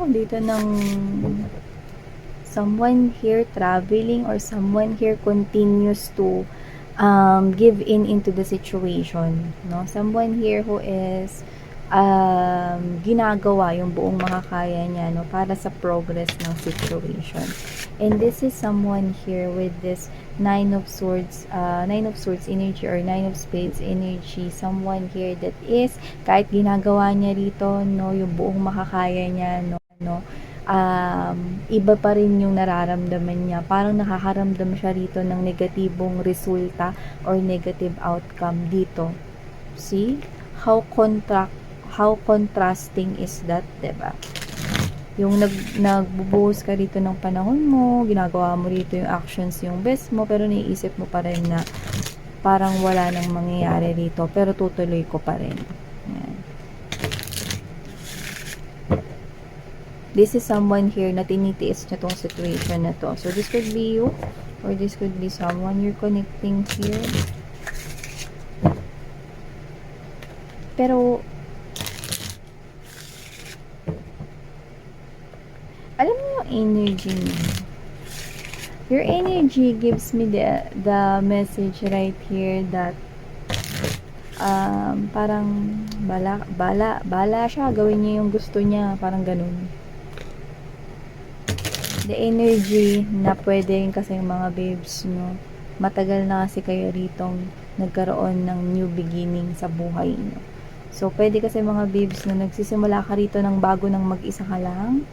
ako dito ng someone here traveling or someone here continues to give in into the situation, no? Someone here who is ginagawa yung buong makakaya niya, no, para sa progress ng situation. And this is someone here with this Nine of Swords energy or Nine of Spades energy. Someone here that is, kahit ginagawa niya rito, no, yung buong makakaya niya, no, iba pa rin yung nararamdaman niya. Parang nakakaramdam siya rito ng negatibong resulta or negative outcome dito. See? How contrasting is that, 'di ba? Yung nagbubuhos ka rito ng panahon mo, ginagawa mo rito yung actions, yung best mo, pero naiisip mo pa rin na parang wala nang mangyayari rito, pero tutuloy ko pa rin. Yan. This is someone here na tinitiis na tong situation na to. So, this could be you or this could be someone you're connecting here. Pero, alam mo yung energy mo. Your energy gives me the message right here that parang bala siya, gawin niya yung gusto niya, parang ganun. The energy na pwede rin kasi yung mga babes, no, matagal na kasi kayo ritong nagkaroon ng new beginning sa buhay nyo. So, pwede kasi mga babes na nagsisimula ka rito ng bago ng mag-isa ka lang.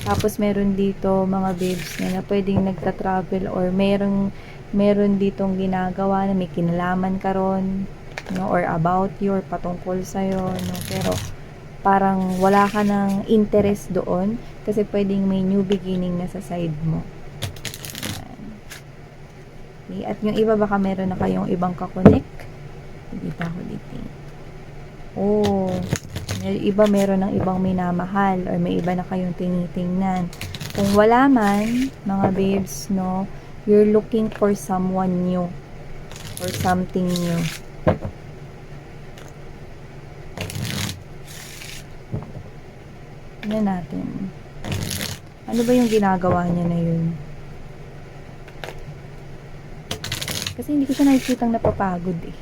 Tapos, meron dito mga babes na pwedeng nagta-travel or meron ditong ginagawa na may kinalaman ka ron, no, or about you or patungkol sa'yo, no, pero parang wala ka ng interest doon kasi pwedeng may new beginning na sa side mo. Okay. At yung iba baka meron na kayong ibang kakonek. Dito ako dito. Oh, yung iba meron ng ibang minamahal or may iba na kayong tinitingnan. Kung wala man, mga babes, no, you're looking for someone new or something new. Tingnan natin. Ano ba yung ginagawa niya na yun? Kasi hindi ko siya nakikitang napapagod eh.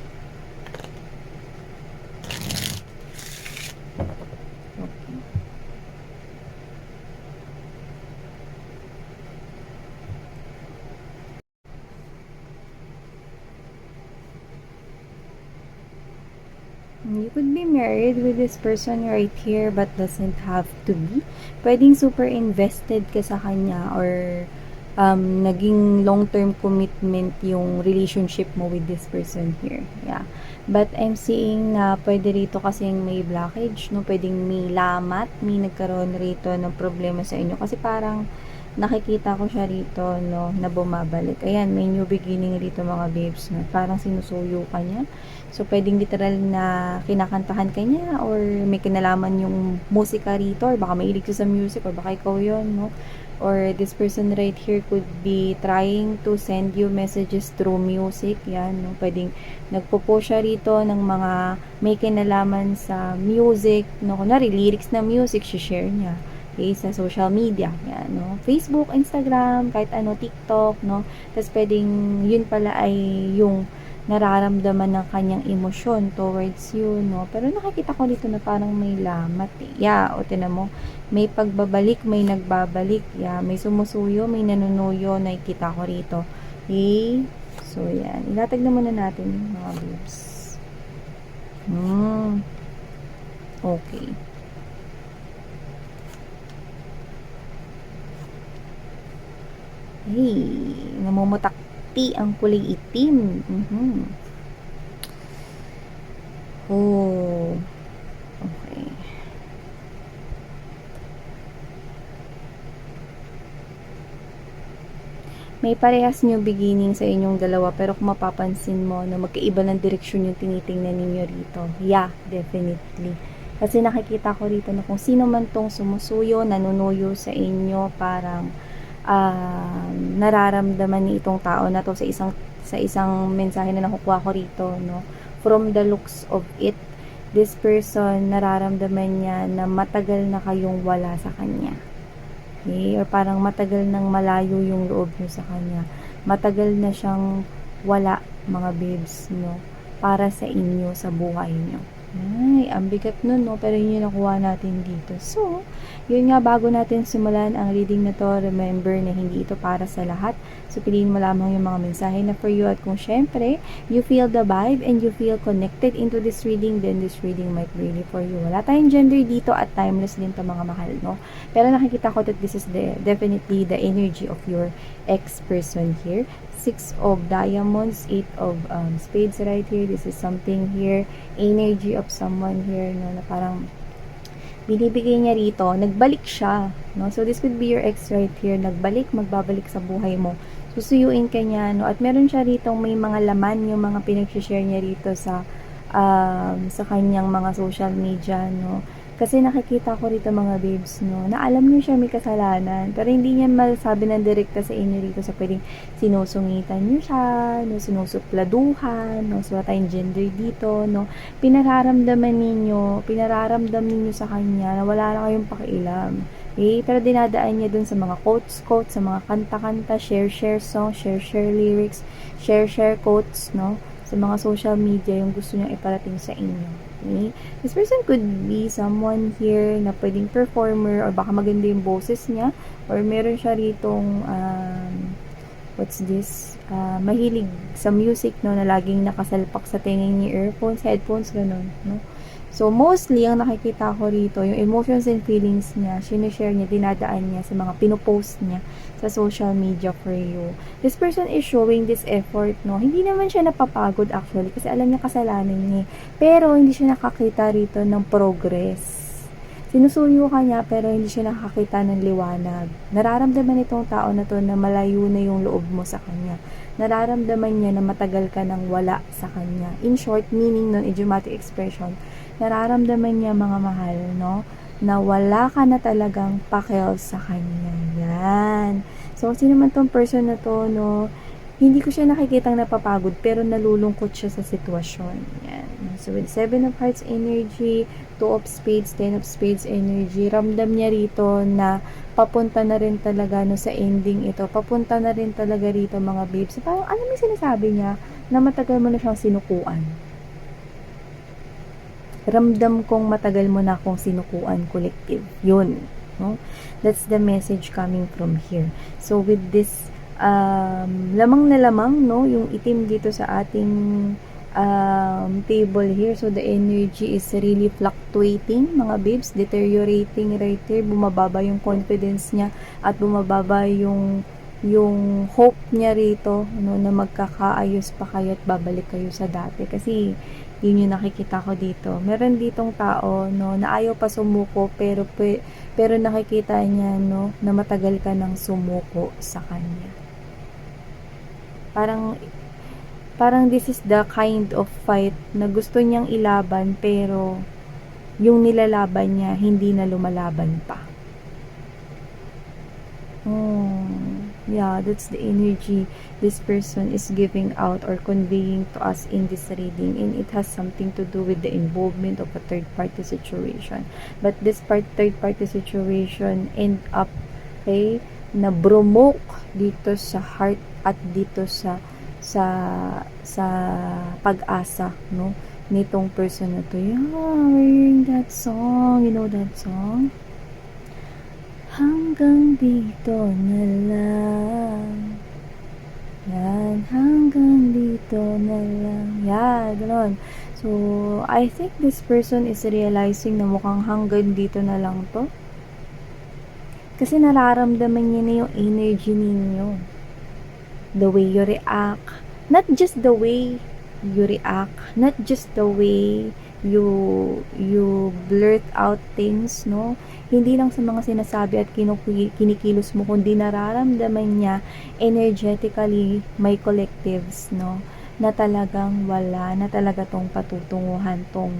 Okay. You could be married with this person right here but doesn't have to be. Pwedeng super invested ka sa kanya or naging long-term commitment yung relationship mo with this person here. Yeah. But I'm seeing na pwede rito kasing may blockage, no? Pwedeng may lamat, may nagkaroon rito ng problema sa inyo. Kasi parang nakikita ko siya rito, no, na bumabalik. Ayan, may new beginning rito mga babes, no? Parang sinusuyo ka niya. So, pwedeng literal na kinakantahan ka niya or may kinalaman yung musika rito or baka mahilig ka sa music or baka ikaw yun, no? Or this person right here could be trying to send you messages through music. Yan, no? Pwedeng nagpo-po siya rito ng mga may kinalaman sa music, no? Kunwari, lyrics na music, share niya. Okay, sa social media. Yan, no? Facebook, Instagram, kahit ano, TikTok, no? Tapos pwedeng yun pala ay yung nararamdaman ng kanyang emosyon towards you, no? Pero nakikita ko dito na parang may lamat, eh. Yeah, o tinan mo, may pagbabalik, may nagbabalik, yeah, may sumusuyo, may nanunuyo, nakikita ko rito. Okay? So, yan. Ilatag na muna natin, mga babes. Okay. Hey, namumutakti ang kulay itim. Oh. Okay. May parehas new beginning sa inyong dalawa, pero kung mapapansin mo na magkaiba ng direksyon yung tinitingnan ninyo rito. Yeah, definitely. Kasi nakikita ko rito na kung sino man tong sumusuyo, nanunuyo sa inyo, parang nararamdaman ni itong tao na to sa isang mensahe na nakukuha ko rito, no, from the looks of it, this person, nararamdaman niya na matagal na kayong wala sa kanya. Okay? Or parang matagal nang malayo yung loob niyo sa kanya. Matagal na siyang wala, mga babes, no? Para sa inyo, sa buhay niyo. Ay, ang bigat nun, no? Pero yun yung nakuha natin dito. So, yun nga, bago natin simulan ang reading na to, remember na hindi ito para sa lahat. So, piliin mo lamang yung mga mensahe na for you. At kung syempre, you feel the vibe and you feel connected into this reading, then this reading might be really for you. Wala tayong gender dito at timeless din to, mga mahal, no? Pero nakikita ko that this is definitely the energy of your ex-person here. 6 of diamonds, 8 of spades right here. This is something here, energy of someone here, no, na parang binibigay niya rito, nagbalik siya, no? So this could be your ex right here, nagbalik, magbabalik sa buhay mo. Susuyuin ka niya, no? At meron siya rito, may mga laman yung mga pinag-share niya rito sa kanyang mga social media, no? Kasi nakikita ko rito, mga babes, no, na alam niyo siya may kasalanan, pero hindi niya masabi ng direkta sa inyo rito, sa pwedeng sinusungitan niyo siya, no, sinusupladuhan, no, so tayong gender dito, no, pinararamdam ninyo sa kanya na wala na kayong pakialam. Okay? Pero dinadaan niya dun sa mga quotes, sa mga kanta-kanta, share song, share lyrics, share quotes, no, sa mga social media, yung gusto niyang iparating sa inyo. Okay? This person could be someone here na pwedeng performer, or baka maganda yung boses niya, or meron siya ritong what's this? Mahilig sa music, no, na laging nakasalpak sa tingin niya, earphones, headphones, ganun, no? So, mostly, ang nakikita ko rito, yung emotions and feelings niya, sinishare niya, dinadaan niya sa mga pinopost niya sa social media for you. This person is showing this effort, no? Hindi naman siya napapagod actually, kasi alam niya kasalanan niya. Pero, hindi siya nakakita rito ng progress. Sinusuyo ka niya, pero hindi siya nakakita ng liwanag. Nararamdaman itong tao na to na malayo na yung loob mo sa kanya. Nararamdaman niya na matagal ka nang wala sa kanya. In short, meaning nun, idiomatic expression, nararamdaman niya, mga mahal, no, na wala ka na talagang pakialam sa kanya. Yan. So, sino man tong person na to, no, hindi ko siya nakikitang napapagod, pero nalulungkot siya sa sitwasyon. Yan. So, with 7 of Hearts energy, 2 of Spades, 10 of Spades energy, ramdam niya rito na papunta na rin talaga, no, sa ending ito. Papunta na rin talaga rito, mga babes. So, parang, alam mo sinasabi niya na matagal mo na siyang sinukuan. Ramdam kong matagal mo na akong sinukuan, collective. Yun. No? That's the message coming from here. So, with this, lamang na lamang, no, yung itim dito sa ating table here. So, the energy is really fluctuating, mga babes, deteriorating right here. Bumababa yung confidence niya at bumababa yung hope niya rito, no, na magkakaayos pa kayo at babalik kayo sa dati. Kasi, yun yung nakikita ko dito. Meron ditong tao, no, na ayaw pa sumuko, pero nakikita niya, no, na matagal ka nang sumuko sa kanya. Parang this is the kind of fight na gusto niyang ilaban, pero yung nilalaban niya, hindi na lumalaban pa. Yeah, that's the energy this person is giving out or conveying to us in this reading, and it has something to do with the involvement of a third-party situation. But this third-party situation end up, okay, na bromoke dito sa heart at dito sa pag-asa, no, nitong person na to. Yeah, we're hearing that song. You know that song? Hanggang dito na lang. Yan, hanggang dito na lang. Yeah, gano'n. So, I think this person is realizing na mukhang hanggang dito na lang to. Kasi nararamdaman niya na yung energy ninyo. The way you react. Not just the way you react. Not just the way you blurt out things, no? Hindi lang sa mga sinasabi at kinikilos mo, kundi nararamdaman niya energetically, may collectives, no, na talagang wala na talaga tong patutunguhan, tong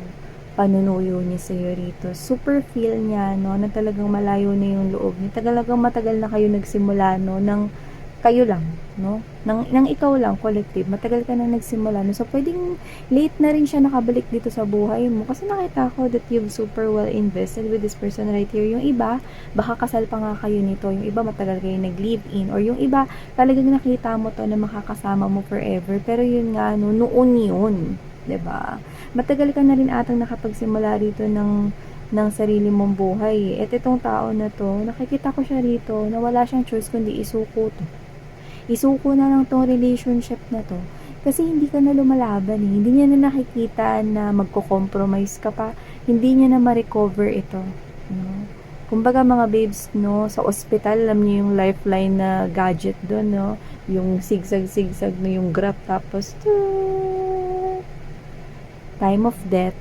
panunuyo niya sa iyo rito. Super feel niya, no, na talagang malayo na yung loob niya. Talagang matagal na kayo nagsimula, no, ng kayo lang, no? Nang ikaw lang, collective, matagal ka nang nagsimula, no? So, pwedeng late na rin siya nakabalik dito sa buhay mo. Kasi nakita ko that you've super well invested with this person right here. Yung iba, baka kasal pa nga kayo nito. Yung iba, matagal kayo nag-live-in. Or yung iba, talagang nakita mo to na makakasama mo forever. Pero yun nga, no, noon yun. 'Di ba? Matagal ka na rin atang nakapagsimula rito ng sarili mong buhay. At itong tao na to, nakikita ko siya rito na wala siyang choice kundi isuko to. Isuko na lang tong relationship na to. Kasi hindi ka na lumalaban eh. Hindi niya na nakikita na magko-compromise ka pa. Hindi niya na ma-recover ito. No? Kumbaga mga babes, no, sa ospital, alam niyo yung lifeline na gadget doon, no? Yung zigzag-zigzag na yung graph, tapos time of death,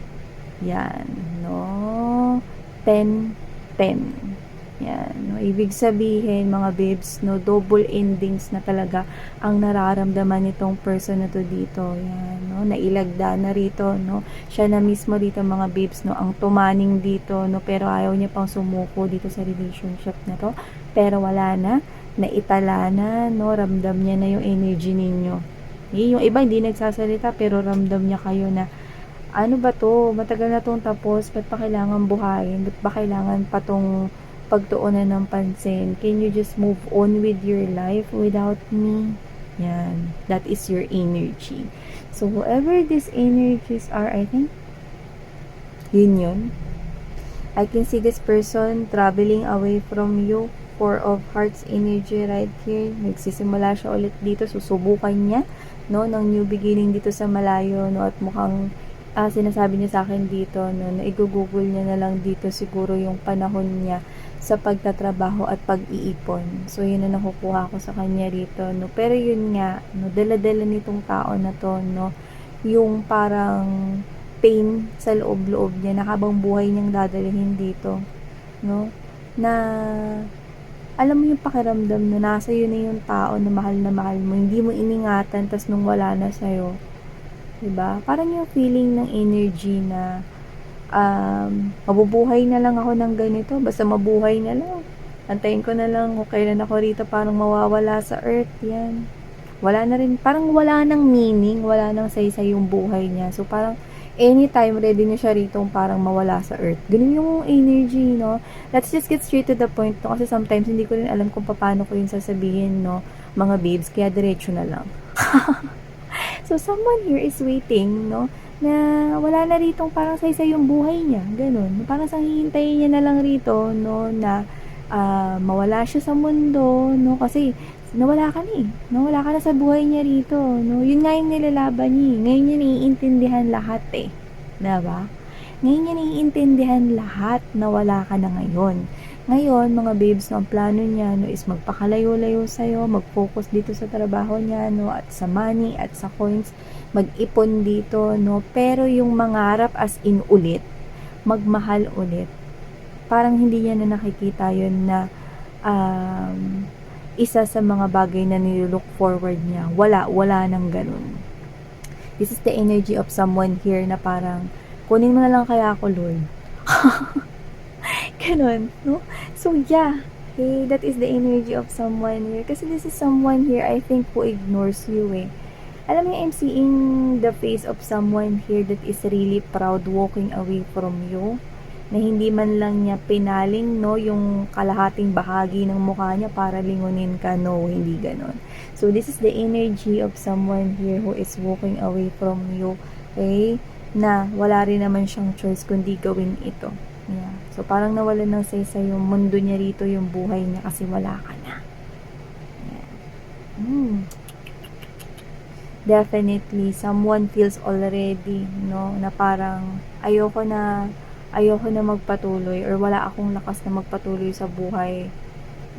yan, no? 10, 10. Yan, no? Ibig sabihin, mga babes, no, double endings na talaga ang nararamdaman nitong person na to dito. Yan, no? Nailagda na rito, no? Siya na mismo dito, mga babes, no, ang tumaning dito, no? Pero ayaw niya pang sumuko dito sa relationship na to. Pero wala na, naitala na, no? Ramdam niya na yung energy ninyo. Yung iba hindi nagsasalita, pero ramdam niya kayo na ano ba to? Matagal na tong tapos. Ba't pa kailangan buhayin? Ba't ba kailangan pa tong pagtuunan ng pansin? Can you just move on with your life without me? Yan. That is your energy. So, whoever these energies are, I think, yun. I can see this person traveling away from you. Four of Hearts energy right here. Nagsisimula siya ulit dito. Susubukan niya, no, ng new beginning dito sa malayo, no, at mukhang sinasabi niya sa akin dito, no, na i-google niya na lang dito siguro yung panahon niya sa pagtatrabaho at pag-iipon. So, yun na nakukuha ko sa kanya rito, no. Pero yun nga, no, dala-dala nitong tao na to, no, yung parang pain sa loob-loob niya na habang buhay niyang dadalhin dito, no, na alam mo yung pakiramdam na nasa iyo na yung tao na mahal mo, hindi mo iningatan, tas nung wala na sa'yo, diba? Parang yung feeling ng energy na mabubuhay na lang ako ng ganito, basta mabuhay na lang. Antayin ko na lang kung kailan ako rito parang mawawala sa earth, yan. Wala na rin, parang wala nang meaning, wala nang saysay yung buhay niya. So parang anytime ready na siya rito parang mawala sa earth. Ganun yung energy, no? Let's just get straight to the point, no? Kasi sometimes hindi ko rin alam kung paano ko yun sasabihin, no? Mga babes, kaya diretso na lang. So, someone here is waiting, no? Na wala na ritong parang saysay yung buhay niya. Ganun. Parang sang hihintayin niya na lang rito, no? Na mawala siya sa mundo, no? Kasi nawala ka na eh. Nawala ka na sa buhay niya rito, no? Yun nga yung nilalaban niya. Ngayon niya naiintindihan lahat eh. Diba? Ngayon niya naiintindihan lahat na wala ka na ngayon. Ngayon, mga babes, no, ang plano niya, no, is magpakalayo-layo sa'yo, mag-focus dito sa trabaho niya, no, at sa money, at sa coins, mag-ipon dito, no, pero yung mangarap as in ulit, magmahal ulit, parang hindi niya na nakikita yun na isa sa mga bagay na nilook forward niya. Wala nang ganun. This is the energy of someone here na parang, kunin mo na lang kaya ako, Lord. Ganon, no? So, yeah. Okay, that is the energy of someone here. Kasi this is someone here, I think, who ignores you, eh. Alam mo, I'm seeing the face of someone here that is really proud walking away from you. Na hindi man lang niya pinaling, no, yung kalahating bahagi ng mukha niya para lingunin ka. No, hindi ganon. So, this is the energy of someone here who is walking away from you. Okay? Na wala rin naman siyang choice kundi gawin ito. Yeah. So, parang nawalan ng saysay yung mundo niya rito, yung buhay niya kasi wala ka na. Yeah. Definitely, someone feels already, no, na parang ayoko na magpatuloy or wala akong lakas na magpatuloy sa buhay.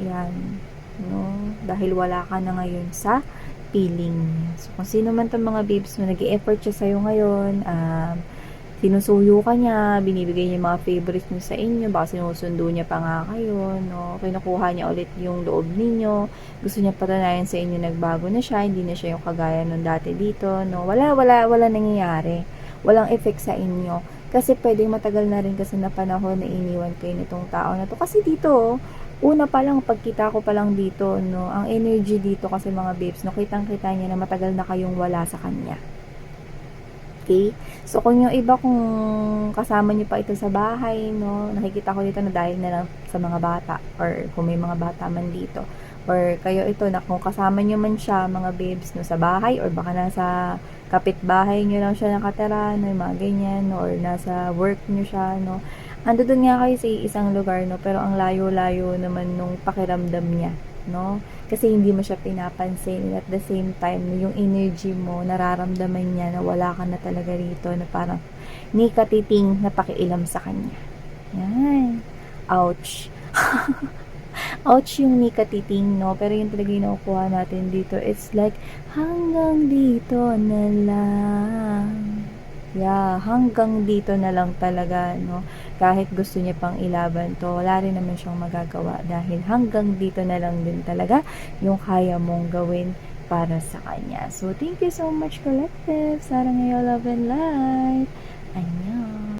Yan. No? Dahil wala ka na ngayon sa feeling. So, kung sino man itong mga babes mo, nag-e-effort siya sa'yo ngayon, sinusuyo ka niya, binibigay niya mga favorites niya sa inyo, baka sinusundo niya pa nga kayo, no? Kinukuha niya ulit yung loob ninyo, gusto niya patunayan sa inyo nagbago na siya, hindi na siya yung kagaya nung dati dito, no? Wala nangyayari. Walang effect sa inyo. Kasi pwedeng matagal na rin kasi na panahon na iniwan kayo nitong tao na to. Kasi dito, una pa lang, pagkita ko pa lang dito, no, ang energy dito kasi mga babes, no, kitang-kita niya na matagal na kayong wala sa kanya. Okay? So, kung yung iba kung kasama niyo pa ito sa bahay, no, nakikita ko dito na dahil na lang sa mga bata or kung may mga bata man dito or kayo ito na kung kasama niyo man siya, mga babes, no, sa bahay or baka nasa kapitbahay niyo lang siya nakatira, no, yung mga ganyan, no, or nasa work niyo siya, no. Ando doon nga kayo sa isang lugar, no, pero ang layo-layo naman nung pakiramdam niya, no. Kasi hindi mo siya pinapansin, and at the same time, yung energy mo, nararamdaman niya na wala ka na talaga rito, na parang ni katiting na pakialam sa kanya. Yan. Ouch. Ouch yung ni katiting, no? Pero yun talaga yung nakukuha natin dito. It's like, hanggang dito na lang. Yeah, hanggang dito na lang talaga, no? Kahit gusto niya pang ilaban to, wala rin naman siyang magagawa dahil hanggang dito na lang din talaga yung kaya mong gawin para sa kanya. So, thank you so much, Collective. Sarang ngayon, love and light.